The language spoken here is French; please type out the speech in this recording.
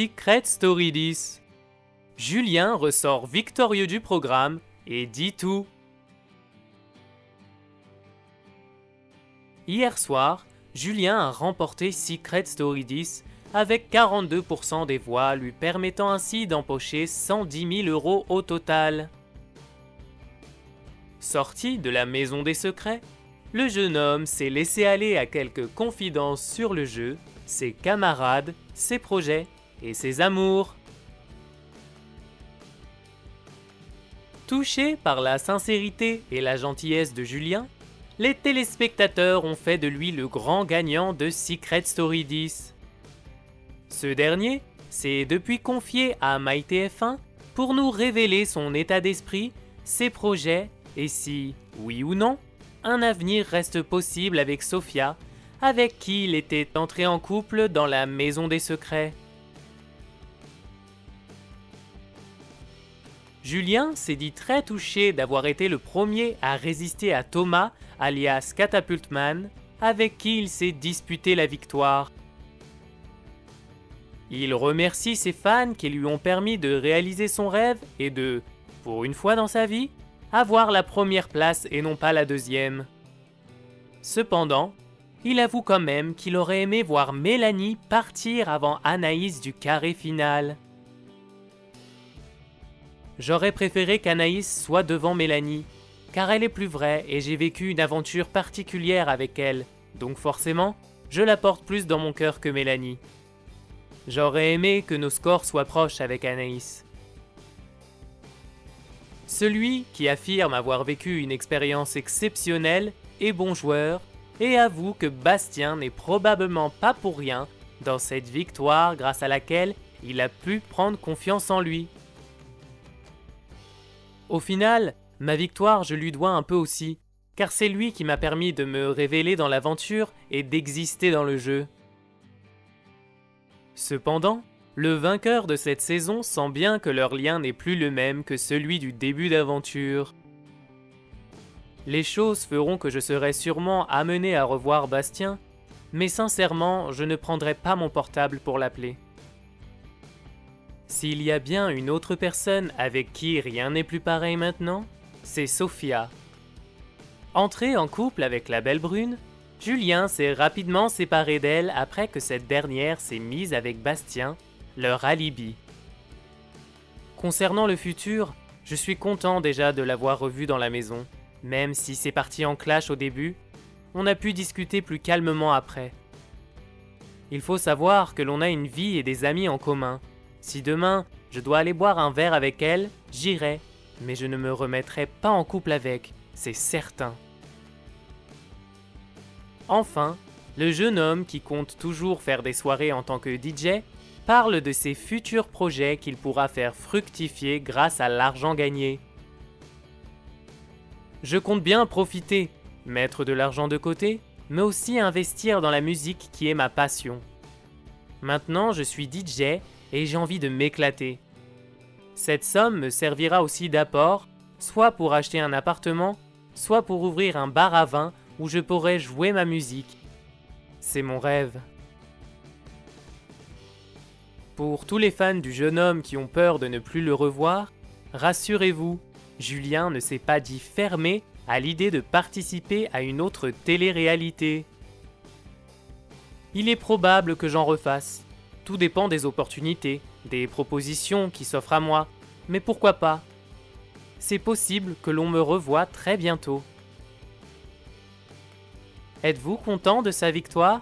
Secret Story 10. Julien ressort victorieux du programme et dit tout. Hier soir, Julien a remporté Secret Story 10 avec 42% des voix, lui permettant ainsi d'empocher 110 000 € au total. Sorti de la maison des secrets, le jeune homme s'est laissé aller à quelques confidences sur le jeu, ses camarades, ses projets et ses amours. Touchés par la sincérité et la gentillesse de Julien, les téléspectateurs ont fait de lui le grand gagnant de Secret Story 10. Ce dernier s'est depuis confié à MyTF1 pour nous révéler son état d'esprit, ses projets et si, oui ou non, un avenir reste possible avec Sophia, avec qui il était entré en couple dans la maison des secrets. Julien s'est dit très touché d'avoir été le premier à résister à Thomas, alias Catapultman, avec qui il s'est disputé la victoire. Il remercie ses fans qui lui ont permis de réaliser son rêve et de, pour une fois dans sa vie, avoir la première place et non pas la deuxième. Cependant, il avoue quand même qu'il aurait aimé voir Mélanie partir avant Anaïs du carré final. J'aurais préféré qu'Anaïs soit devant Mélanie, car elle est plus vraie et j'ai vécu une aventure particulière avec elle, donc forcément, je la porte plus dans mon cœur que Mélanie. J'aurais aimé que nos scores soient proches avec Anaïs. Celui qui affirme avoir vécu une expérience exceptionnelle est bon joueur et avoue que Bastien n'est probablement pas pour rien dans cette victoire grâce à laquelle il a pu prendre confiance en lui. Au final, ma victoire je lui dois un peu aussi, car c'est lui qui m'a permis de me révéler dans l'aventure et d'exister dans le jeu. Cependant, le vainqueur de cette saison sent bien que leur lien n'est plus le même que celui du début d'aventure. Les choses feront que je serai sûrement amené à revoir Bastien, mais sincèrement, je ne prendrai pas mon portable pour l'appeler. S'il y a bien une autre personne avec qui rien n'est plus pareil maintenant, c'est Sophia. Entré en couple avec la belle brune, Julien s'est rapidement séparé d'elle après que cette dernière s'est mise avec Bastien, leur alibi. Concernant le futur, je suis content déjà de l'avoir revue dans la maison, même si c'est parti en clash au début, on a pu discuter plus calmement après. Il faut savoir que l'on a une vie et des amis en commun. Si demain, je dois aller boire un verre avec elle, j'irai, mais je ne me remettrai pas en couple avec, c'est certain. Enfin, le jeune homme qui compte toujours faire des soirées en tant que DJ parle de ses futurs projets qu'il pourra faire fructifier grâce à l'argent gagné. Je compte bien profiter, mettre de l'argent de côté, mais aussi investir dans la musique qui est ma passion. Maintenant, je suis DJ et j'ai envie de m'éclater. Cette somme me servira aussi d'apport, soit pour acheter un appartement, soit pour ouvrir un bar à vin où je pourrais jouer ma musique. C'est mon rêve. Pour tous les fans du jeune homme qui ont peur de ne plus le revoir, rassurez-vous, Julien ne s'est pas dit fermé à l'idée de participer à une autre télé-réalité. Il est probable que j'en refasse. Tout dépend des opportunités, des propositions qui s'offrent à moi, mais pourquoi pas? C'est possible que l'on me revoie très bientôt. Êtes-vous content de sa victoire?